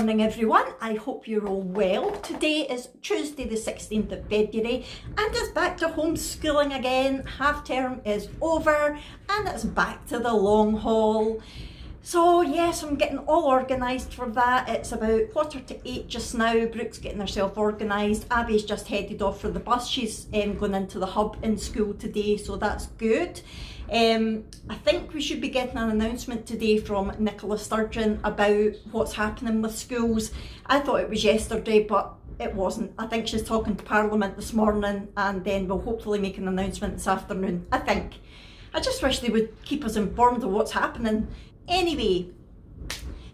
morning everyone, I hope you're all well. Today is Tuesday the 16th of February and it's back to homeschooling again. Half term is over and it's back to the long haul. So yes, I'm getting all organised for that. It's about 7:45 just now. Brooke's getting herself organised. Abby's just headed off for the bus. She's going into the hub in school today, so that's good. I think we should be getting an announcement today from Nicola Sturgeon about what's happening with schools. I thought it was yesterday, but it wasn't. I think she's talking to Parliament this morning and then we'll hopefully make an announcement this afternoon, I think. I just wish they would keep us informed of what's happening. Anyway,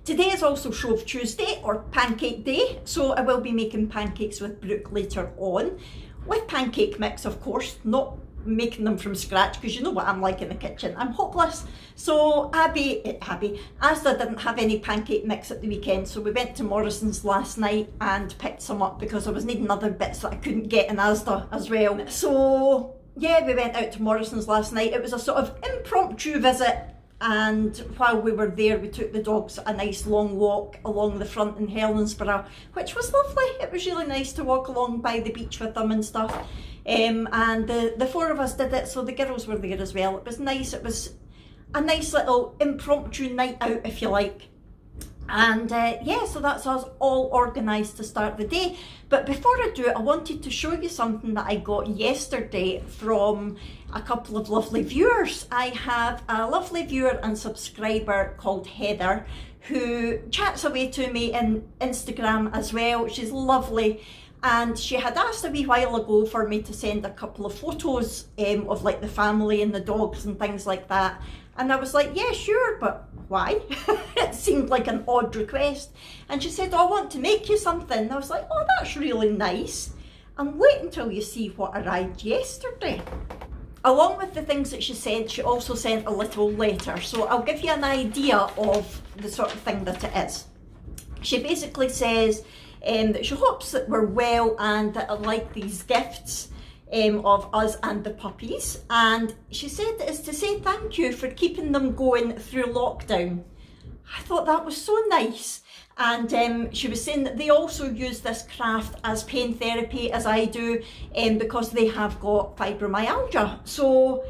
today is also Shrove Tuesday or Pancake Day, so I will be making pancakes with Brooke later on. With pancake mix, of course, not making them from scratch because you know what I'm like in the kitchen. I'm hopeless. So Asda didn't have any pancake mix at the weekend, so we went to Morrison's last night and picked some up because I was needing other bits that I couldn't get in Asda as well. So yeah, we went out to Morrison's last night. It was a sort of impromptu visit, and while we were there we took the dogs a nice long walk along the front in Helensburgh, which was lovely. It was really nice to walk along by the beach with them and stuff. And the four of us did it, so the girls were there as well. It was nice. It was a nice little impromptu night out, if you like. And yeah, so that's us all organised to start the day. But before I do it, I wanted to show you something that I got yesterday from a couple of lovely viewers. I have a lovely viewer and subscriber called Heather who chats away to me in Instagram as well. She's lovely. And she had asked a wee while ago for me to send a couple of photos of like the family and the dogs and things like that. And I was like, yeah, sure, but why? It seemed like an odd request. And she said, oh, I want to make you something. And I was like, oh, that's really nice. And wait until you see what arrived yesterday. Along with the things that she sent, she also sent a little letter. So I'll give you an idea of the sort of thing that it is. She basically says, that she hopes that we're well and that I like these gifts of us and the puppies. And she said that it's to say thank you for keeping them going through lockdown. I thought that was so nice. And she was saying that they also use this craft as pain therapy as I do because they have got fibromyalgia. So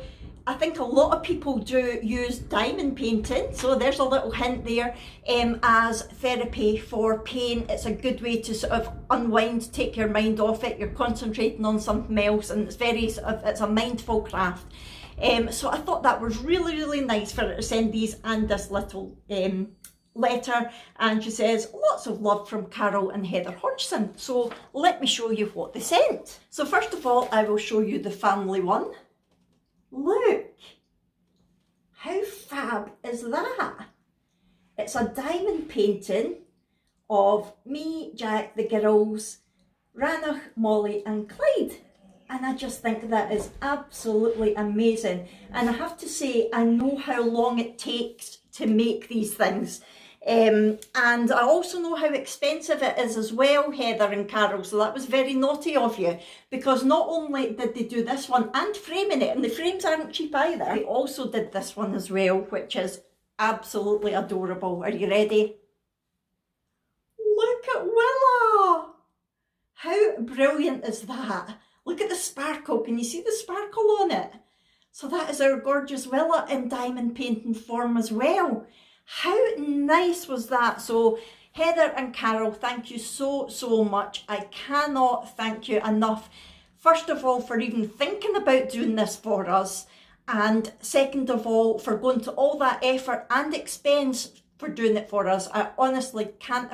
I think a lot of people do use diamond painting, so there's a little hint there, as therapy for pain. It's a good way to sort of unwind, take your mind off it. You're concentrating on something else, and it's very sort of, it's a mindful craft. So I thought that was really, really nice for her to send these and this little letter. And she says, lots of love from Carol and Heather Hodgson. So let me show you what they sent. So first of all, I will show you the family one. Look, how fab is that? It's a diamond painting of me, Jack, the girls, Ranach, Molly and Clyde. And I just think that is absolutely amazing. And I have to say, I know how long it takes to make these things. And I also know how expensive it is as well, Heather and Carol, so that was very naughty of you, because not only did they do this one and framing it, and the frames aren't cheap either, they also did this one as well, which is absolutely adorable. Are you ready? Look at Willa! How brilliant is that? Look at the sparkle. Can you see the sparkle on it? So that is our gorgeous Willa in diamond painting form as well. How nice was that? So Heather and Carol, thank you so, so much. I cannot thank you enough. First of all, for even thinking about doing this for us. And second of all, for going to all that effort and expense for doing it for us. I honestly can't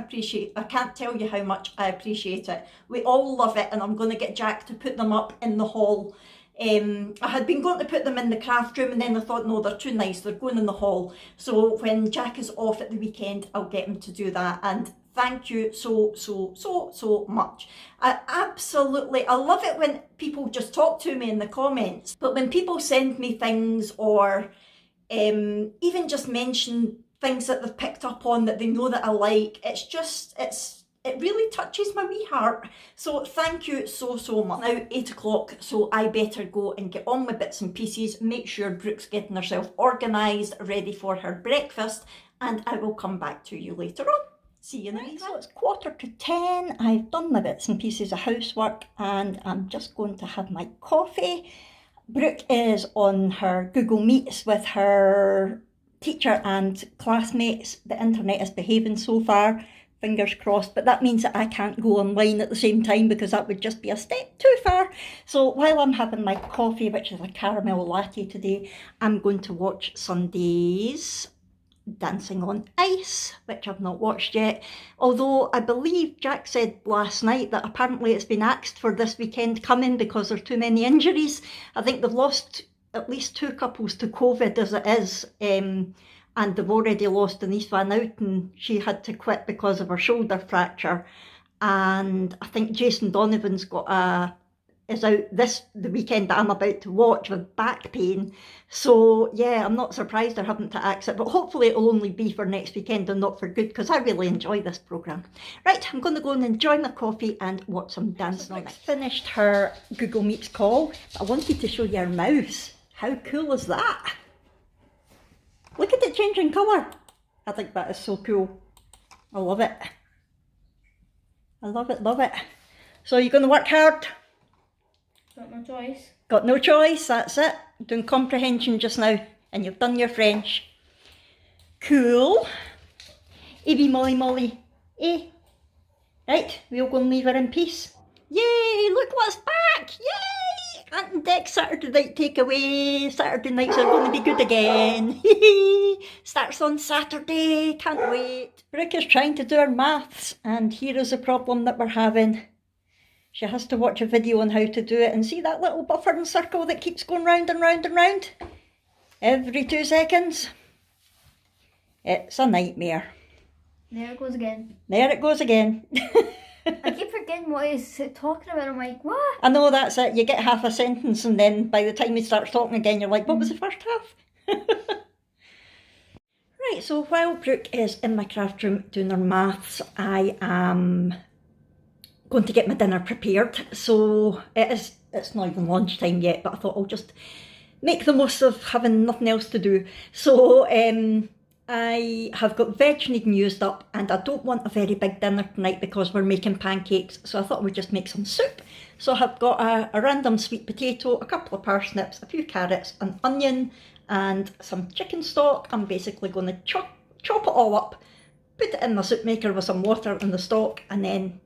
tell you how much I appreciate it. We all love it, and I'm going to get Jack to put them up in the hall. I had been going to put them in the craft room, and then I thought, no, they're too nice, they're going in the hall. So when Jack is off at the weekend, I'll get him to do that. And thank you so, so, so, so much. I love it when people just talk to me in the comments, but when people send me things or even just mention things that they've picked up on that they know that I like, it really touches my wee heart. So thank you so, so much. Now 8 o'clock, so I better go and get on with bits and pieces, make sure Brooke's getting herself organised, ready for her breakfast, and I will come back to you later on. See you in a minute. So it's 10:15. I've done my bits and pieces of housework and I'm just going to have my coffee. Brooke is on her Google Meets with her teacher and classmates. The internet is behaving so far, fingers crossed, but that means that I can't go online at the same time because that would just be a step too far. So while I'm having my coffee, which is a caramel latte today, I'm going to watch Sunday's Dancing on Ice, which I've not watched yet, although I believe Jack said last night that apparently it's been axed for this weekend coming because there's too many injuries. I think they've lost at least 2 couples to COVID as it is, and they've already lost Denise Van Outen. She had to quit because of her shoulder fracture, and I think Jason Donovan's is out the weekend that I'm about to watch with back pain. So yeah, I'm not surprised they're having to axe it, but hopefully it'll only be for next weekend and not for good, because I really enjoy this programme. Right, I'm going to go and enjoy my coffee and watch some Dancing on Ice. Finished her Google Meets call. I wanted to show you her mouse. How cool is that? Look at it changing colour. I think that is so cool. I love it. I love it, love it. So you're going to work hard? Got no choice. Got no choice, that's it. Doing comprehension just now, and you've done your French. Cool. Evie Molly Molly. Eh? Right, we'll go and leave her in peace. Yay, look what's back! Yay! Ant and Deck Saturday night takeaway. Saturday nights are going to be good again. Starts on Saturday, can't wait. Brooke is trying to do her maths, and here is the problem that we're having. She has to watch a video on how to do it, and see that little buffering circle that keeps going round and round and round? Every 2 seconds. It's a nightmare. There it goes again. There it goes again. I keep forgetting what he's talking about. I'm like, what? I know, that's it. You get half a sentence and then by the time he starts talking again, you're like, what was the first half? Right, so while Brooke is in my craft room doing her maths, I am going to get my dinner prepared. So it's not even lunchtime yet, but I thought I'll just make the most of having nothing else to do. So I have got veg needing used up, and I don't want a very big dinner tonight because we're making pancakes, so I thought I would just make some soup. So I've got a random sweet potato, a couple of parsnips, a few carrots, an onion and some chicken stock. I'm basically going to chop it all up, put it in my soup maker with some water and the stock, and then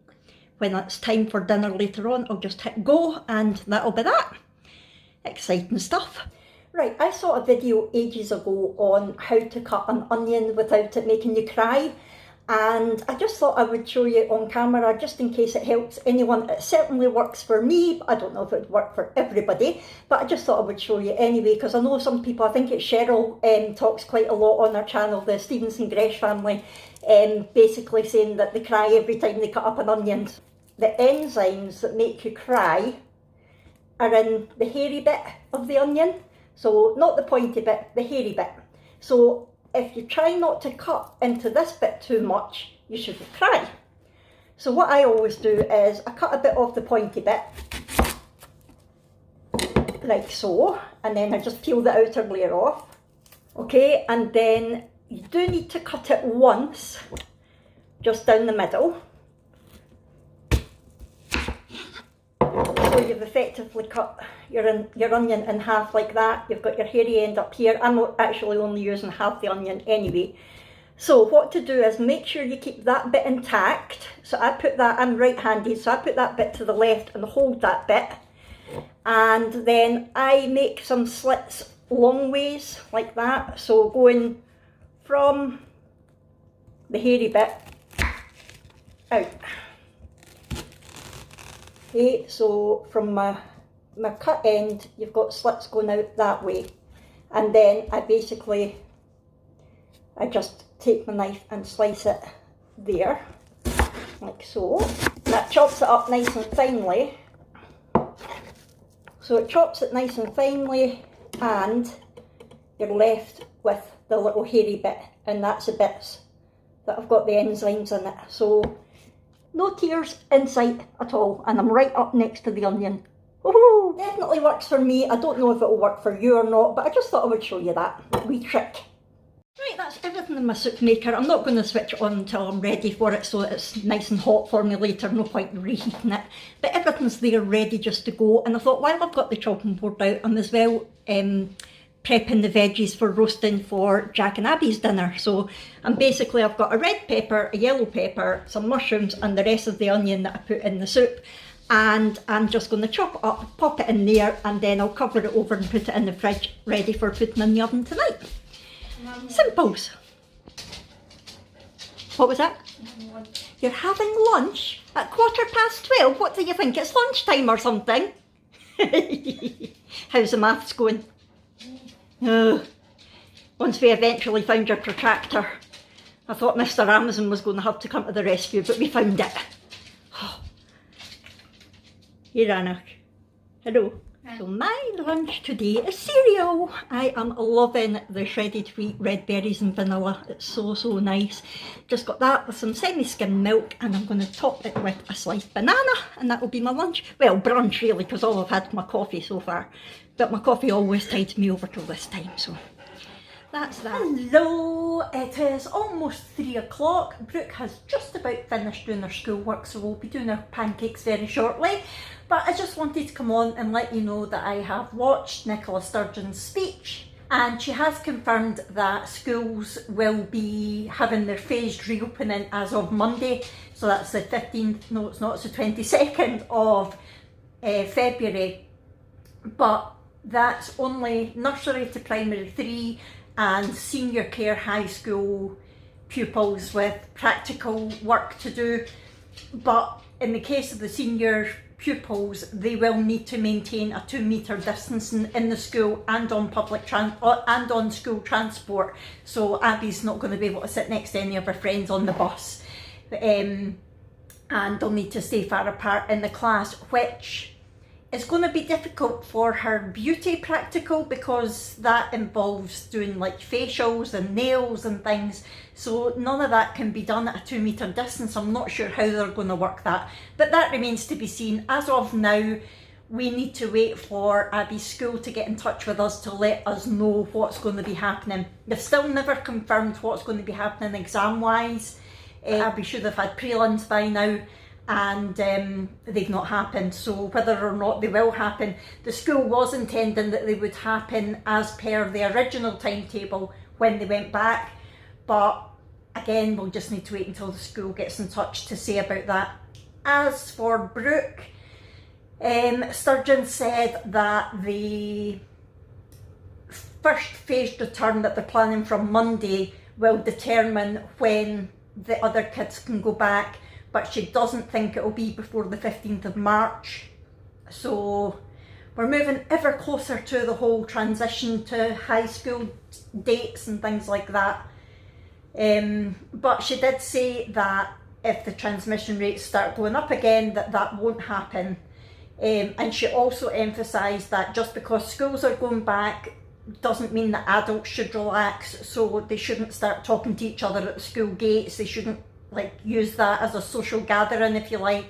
when it's time for dinner later on, I'll just hit go and that'll be that. Exciting stuff. Right, I saw a video ages ago on how to cut an onion without it making you cry, and I just thought I would show you on camera just in case it helps anyone. It certainly works for me, but I don't know if it would work for everybody, but I just thought I would show you anyway, because I know some people, I think it's Cheryl, talks quite a lot on her channel, the Stevenson Gresh family, basically saying that they cry every time they cut up an onion. The enzymes that make you cry are in the hairy bit of the onion. So not the pointy bit, the hairy bit. So if you try not to cut into this bit too much, you shouldn't cry. So what I always do is I cut a bit off the pointy bit, like so, and then I just peel the outer layer off. Okay, and then you do need to cut it once, just down the middle. So you've effectively cut your onion in half like that. You've got your hairy end up here. I'm actually only using half the onion anyway. So what to do is make sure you keep that bit intact. So I put that, I'm right-handed, so I put that bit to the left and hold that bit. And then I make some slits long ways like that. So going from the hairy bit out. Okay, so from my cut end, you've got slits going out that way. And then I just take my knife and slice it there, like so. That chops it up nice and finely. So it chops it nice and finely, and you're left with the little hairy bit, and that's the bits that have got the enzymes in it. So no tears in sight at all, and I'm right up next to the onion. Woohoo! Definitely works for me. I don't know if it'll work for you or not, but I just thought I would show you that wee trick. Right, that's everything in my soup maker. I'm not going to switch it on until I'm ready for it so it's nice and hot for me later, no point in reheating it. But everything's there ready just to go, and I thought while I've got the chopping board out, I'm as well prepping the veggies for roasting for Jack and Abby's dinner. So I've got a red pepper, a yellow pepper, some mushrooms and the rest of the onion that I put in the soup. And I'm just going to chop it up, pop it in there, and then I'll cover it over and put it in the fridge ready for putting in the oven tonight. Simples. What was that? You're having lunch at 12:15? What do you think? It's lunchtime or something? How's the maths going? Once we eventually found your protractor, I thought Mr. Amazon was going to have to come to the rescue, but we found it. Here, Anna. Hello. So my lunch today is cereal. I am loving the shredded wheat, red berries and vanilla. It's so, so nice. Just got that with some semi-skim milk, and I'm going to top it with a sliced banana, and that will be my lunch. Well, brunch really, because all I've had my coffee so far. But my coffee always tides me over till this time, so that's that. Hello, it is almost 3 o'clock. Brooke has just about finished doing her schoolwork, so we'll be doing our pancakes very shortly. But I just wanted to come on and let you know that I have watched Nicola Sturgeon's speech, and she has confirmed that schools will be having their phased reopening as of Monday. So that's the 15th, no it's not, it's the 22nd of February. But that's only nursery to primary 3 and senior care high school pupils with practical work to do. But in the case of the senior pupils, they will need to maintain a 2-metre distance in the school and on and on school transport. So Abby's not going to be able to sit next to any of her friends on the bus, and they'll need to stay far apart in the class, which is going to be difficult for her beauty practical because that involves doing like facials and nails and things. So none of that can be done at a 2-metre distance. I'm not sure how they're going to work that, but that remains to be seen. As of now, we need to wait for Abby's school to get in touch with us to let us know what's going to be happening. They've still never confirmed what's going to be happening exam-wise. Abby should have had prelims by now, and they've not happened. So whether or not they will happen, the school was intending that they would happen as per the original timetable when they went back. But again, we'll just need to wait until the school gets in touch to say about that. As for Brooke, Sturgeon said that the first phased return that they're planning from Monday will determine when the other kids can go back, but she doesn't think it will be before the 15th of March. So we're moving ever closer to the whole transition to high school dates and things like that. But she did say that if the transmission rates start going up again, that won't happen. And she also emphasised that just because schools are going back doesn't mean that adults should relax, so they shouldn't start talking to each other at the school gates. They shouldn't use that as a social gathering, if you like,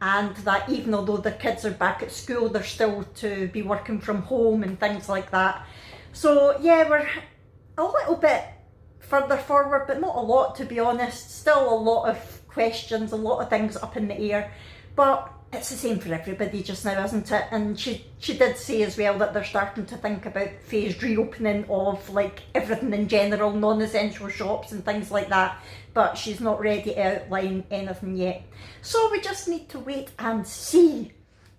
and that even although the kids are back at school, they're still to be working from home and things like that. So yeah, we're a little bit further forward, but not a lot, to be honest. Still a lot of questions, a lot of things up in the air, but it's the same for everybody just now, isn't it? And she did say as well that they're starting to think about phased reopening of everything in general, non-essential shops and things like that, but she's not ready to outline anything yet. So we just need to wait and see.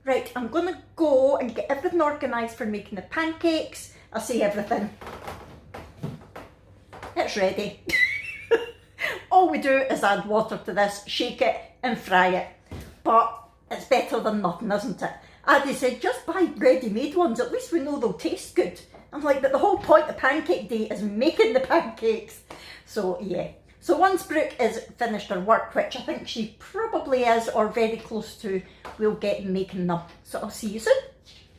Right, I'm gonna go and get everything organised for making the pancakes. I say everything. It's ready. All we do is add water to this, shake it and fry it. But it's better than nothing, isn't it? Addy said, just buy ready-made ones, at least we know they'll taste good. I'm like, but the whole point of Pancake Day is making the pancakes. So yeah. So once Brooke is finished her work, which I think she probably is or very close to, we'll get making them. So I'll see you soon.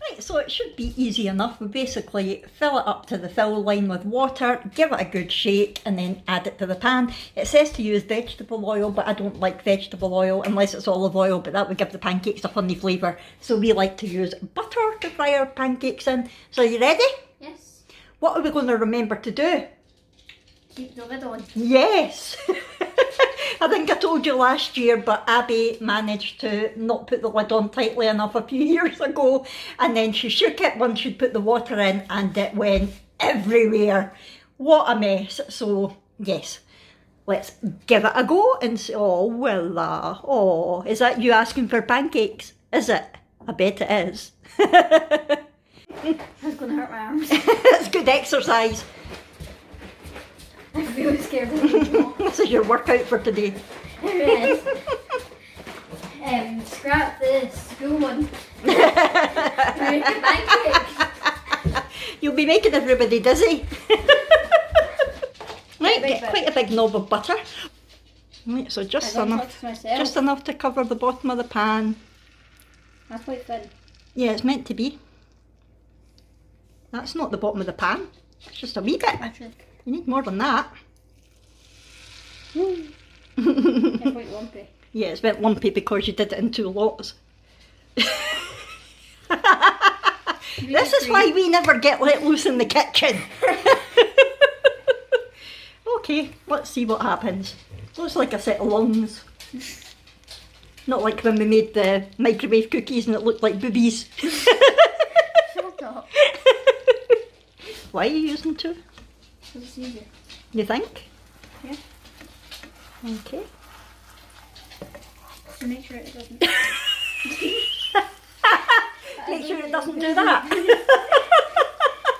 Right, so it should be easy enough. We basically fill it up to the fill line with water, give it a good shake, and then add it to the pan. It says to use vegetable oil, but I don't like vegetable oil unless it's olive oil, but that would give the pancakes a funny flavour. So we like to use butter to fry our pancakes in. So are you ready? Yes. What are we going to remember to do? keep the lid on. Yes! I think I told you last year, but Abby managed to not put the lid on tightly enough a few years ago, and then she shook it once she'd put the water in and it went everywhere. What a mess. So, yes, let's give it a go and say, oh, Willa, oh, is that you asking for pancakes? Is it? I bet it is. That's going to hurt my arms. It's good exercise. I'm really scared of it. This is your workout for today. It is. Scrap the school one. Make a pancake. You'll be making everybody dizzy. Right, get quite a big knob of butter. Right, so just enough to cover the bottom of the pan. That's quite thin. Yeah, it's meant to be. That's not the bottom of the pan. It's just a wee bit. Actually. You need more than that. It's quite lumpy. Yeah, it's a bit lumpy because you did it in 2 lots. This is why we never get let loose in the kitchen. Okay, let's see what happens. Looks like a set of lungs. Not like when we made the microwave cookies and it looked like boobies. Shut up. Why are you using 2? Because it's easier. You think? Yeah. Okay. To make sure it doesn't. Make sure it doesn't do that.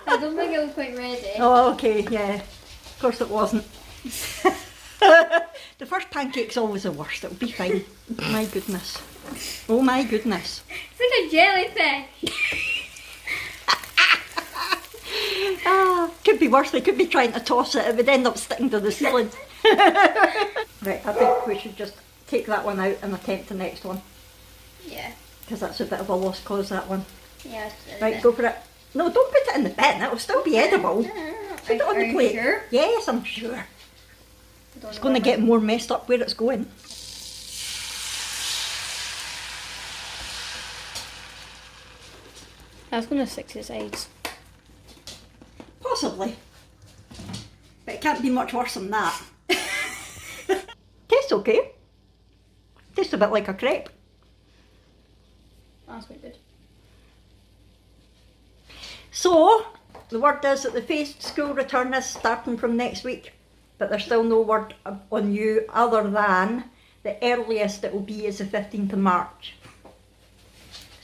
I don't think it was quite ready. Oh, okay, yeah. Of course it wasn't. The first pancake's always the worst. It'll be fine. My goodness. Oh my goodness. It's like a jellyfish. Could be worse. They could be trying to toss it. It would end up sticking to the ceiling. Right, I think we should just take that one out and attempt the next one. Yeah. Because that's a bit of a lost cause, that one. Yeah. Right, go for it. No, don't put it in the bin. It'll still be edible. Put it on the plate. Sure? Yes, I'm sure. It's going to get more messed up where it's going. That's going to stick to the sides. Possibly. But it can't be much worse than that. Tastes okay. Tastes a bit like a crepe. That's quite good. So, the word is that the phased school return is starting from next week. But there's still no word on you other than the earliest it will be is the 15th of March.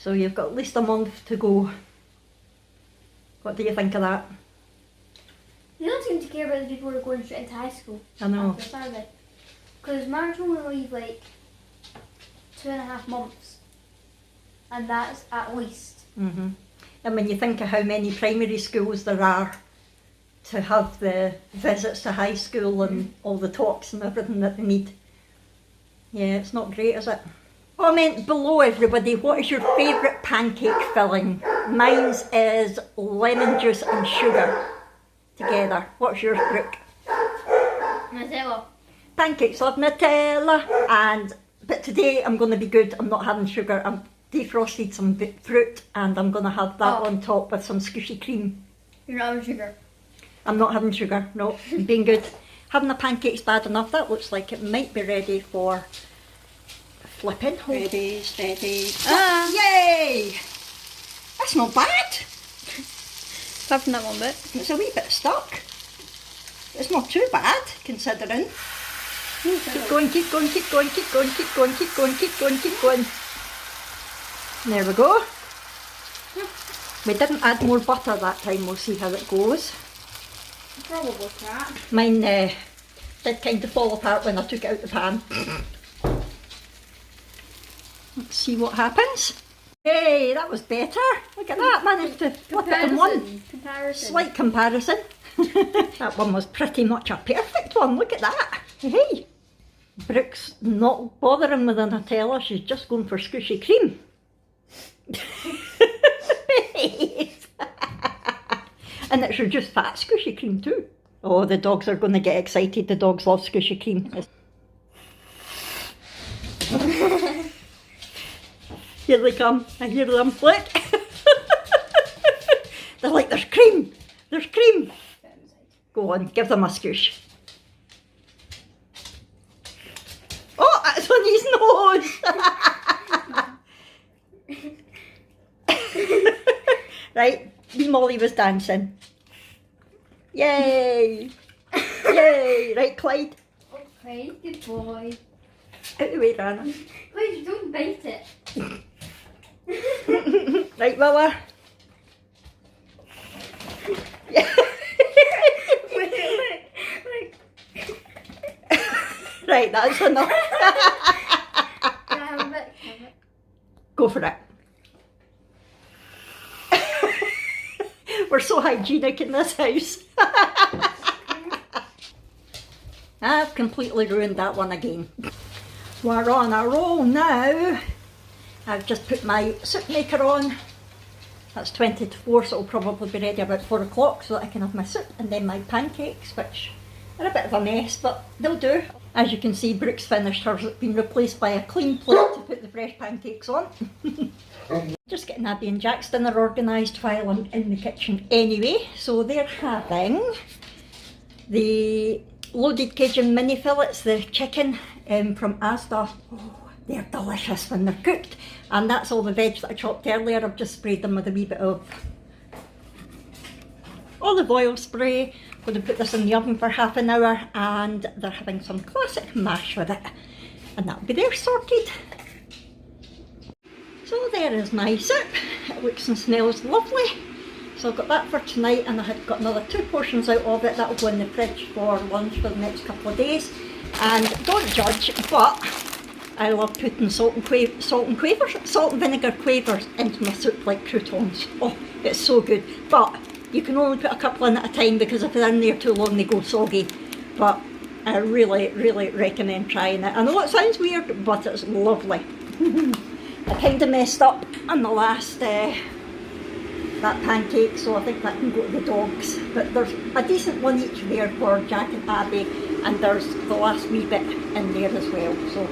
So you've got at least a month to go. What do you think of that? They don't seem to care about the people who are going straight into high school. I know. Because March only leave like 2.5 months. And that's at least. Mm-hmm. And when you think of how many primary schools there are to have the visits to high school and all the talks and everything that they need. Yeah, it's not great, is it? Comment below, everybody, what is your favourite pancake filling? Mine's is lemon juice and sugar together. What's yours, Brooke? Nutella. Pancakes love Nutella, but today I'm going to be good. I'm not having sugar. I'm defrosted some fruit and I'm going to have that on top with some squishy cream. You're not having sugar? I'm not having sugar, no, I'm being good. Having the pancakes bad enough. That looks like it might be ready for flipping. Ready, steady. Yay! That's not bad. Apart from that one bit. It's a wee bit stuck. It's not too bad, considering. Keep going, keep going, keep going, keep going, keep going, keep going, keep going, keep going. There we go. We didn't add more butter that time, we'll see how it goes. Probably crap. Mine did kind of fall apart when I took it out the pan. Let's see what happens. Hey, that was better. Look at that, managed to flip it in one. Slight comparison. That one was pretty much a perfect one, look at that. Hey, Brooke's not bothering with the Nutella, she's just going for squishy cream. And it's your just fat squishy cream too. Oh, the dogs are going to get excited. The dogs love squishy cream. Here they come. I hear them flick. They're like, there's cream. There's cream. Go on, give them a squish. Right, wee Molly was dancing. Yay! Yay! Right, Clyde. Okay, good boy. Out the way, Rana. Please don't bite it. Right, Willa. Yeah. Right, that's enough. Have it. Go for it. We're so hygienic in this house. I've completely ruined that one again. We're on a roll now. I've just put my soup maker on. That's 20 to 4, so it'll probably be ready about 4 o'clock so that I can have my soup and then my pancakes, which are a bit of a mess, but they'll do. As you can see, Brooke's finished hers. It's been replaced by a clean plate to put the fresh pancakes on. Just getting Abby and Jack's dinner organised while I'm in the kitchen anyway. So they're having the loaded Cajun mini fillets, the chicken from Asda. Oh, they're delicious when they're cooked. And that's all the veg that I chopped earlier. I've just sprayed them with a wee bit of olive oil spray. I'm going to put this in the oven for half an hour, and they're having some classic mash with it. And that'll be there sorted. So there is my soup. It looks and smells lovely. So I've got that for tonight, and I had got another 2 portions out of it. That'll go in the fridge for lunch for the next couple of days. And don't judge, but I love putting salt and vinegar quavers into my soup like croutons. Oh, it's so good. But you can only put a couple in at a time because if they're in there too long they go soggy. But I really, really recommend trying it. I know it sounds weird, but it's lovely. I kind of messed up on the last that pancake, so I think that can go to the dogs. But there's a decent one each there for Jack and Abby, and there's the last wee bit in there as well. So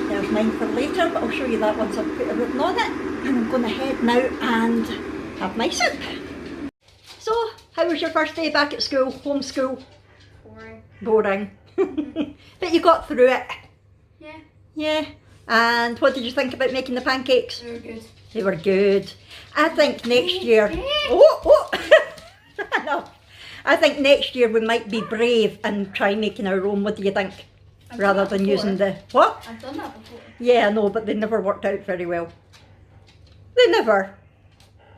there's mine for later, but I'll show you that once I've put everything on it. And I'm going to head now and have my soup. So, how was your first day back at school, homeschool? Boring. Boring. But you got through it. Yeah. Yeah. And what did you think about making the pancakes? They were good. They were good. I think next year... Oh! No. I think next year we might be brave and try making our own. What do you think? Rather than using the... What? I've done that before. Yeah, I know, but they never worked out very well. They never.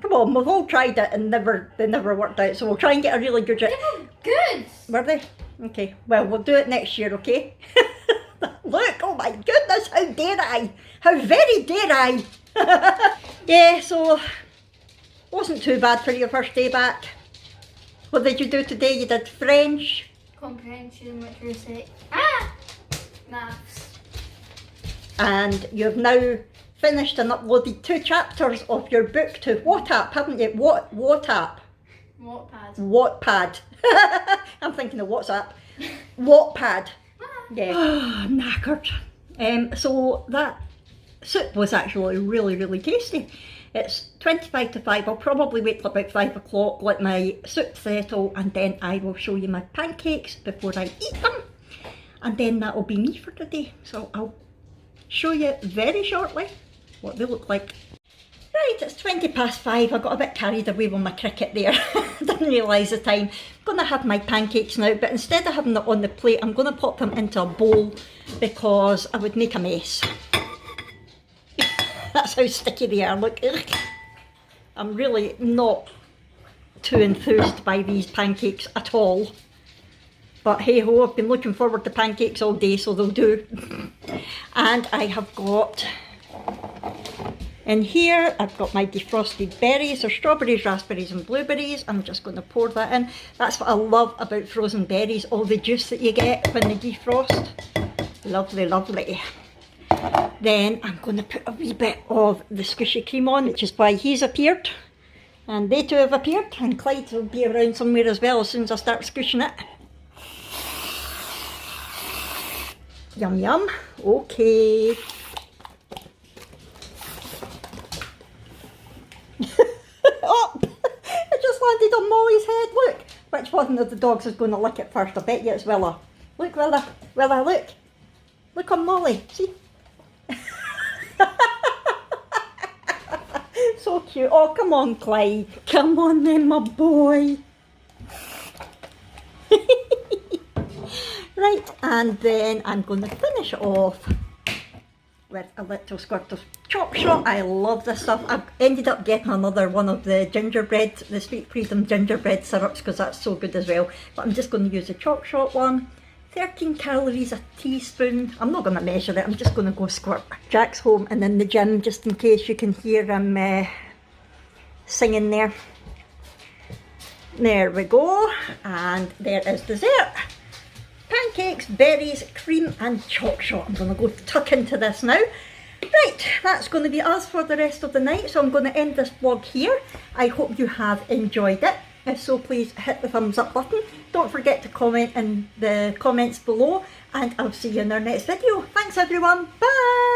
Come on, we've all tried it and they never worked out. So we'll try and get a really good... They were good! Were they? Okay. Well, we'll do it next year, okay? Look, oh my goodness, how dare I? How very dare I? Yeah, so wasn't too bad for your first day back. What did you do today? You did French. Comprehension, literacy. Maths. And you've now finished and uploaded 2 chapters of your book to what app, haven't you? What app? Wattpad. Wattpad. I'm thinking of WhatsApp. Wattpad. Yeah. Knackered. So that soup was actually really, really tasty. It's 25 to 5. I'll probably wait till about 5 o'clock, let my soup settle, and then I will show you my pancakes before I eat them. And then that'll be me for today. So I'll show you very shortly what they look like. Right, it's 20 past 5. I got a bit carried away with my cricket there. Didn't realise the time. I'm going to have my pancakes now, but instead of having it on the plate, I'm going to pop them into a bowl because I would make a mess. That's how sticky they are, look. Ugh. I'm really not too enthused by these pancakes at all. But hey ho, I've been looking forward to pancakes all day, so they'll do. And I have got... in here, I've got my defrosted berries, or strawberries, raspberries and blueberries. I'm just going to pour that in. That's what I love about frozen berries, all the juice that you get when they defrost. Lovely, lovely. Then I'm going to put a wee bit of the squishy cream on, which is why he's appeared. And they too have appeared, and Clyde will be around somewhere as well as soon as I start squishing it. Yum yum. Okay. Oh, it just landed on Molly's head. Look, which one of the dogs is going to lick it first? I bet you it's Willa. Look, Willa. Willa, look. Look on Molly. See? So cute. Oh, come on, Clyde. Come on then, my boy. Right, and then I'm going to finish it off with a little squirt of chop shop. I love this stuff. I've ended up getting another one of the gingerbread, the Sweet Freedom gingerbread syrups, because that's so good as well. But I'm just going to use the chop shop one. 13 calories a teaspoon. I'm not going to measure it, I'm just going to go squirt. Jack's home and in the gym, just in case you can hear him singing there. There we go, and there is dessert. Pancakes, berries, cream and chop shop. I'm going to go tuck into this now. Right, that's going to be us for the rest of the night, so I'm going to end this vlog here. I hope you have enjoyed it. If so, please hit the thumbs up button. Don't forget to comment in the comments below, and I'll see you in our next video. Thanks everyone, bye!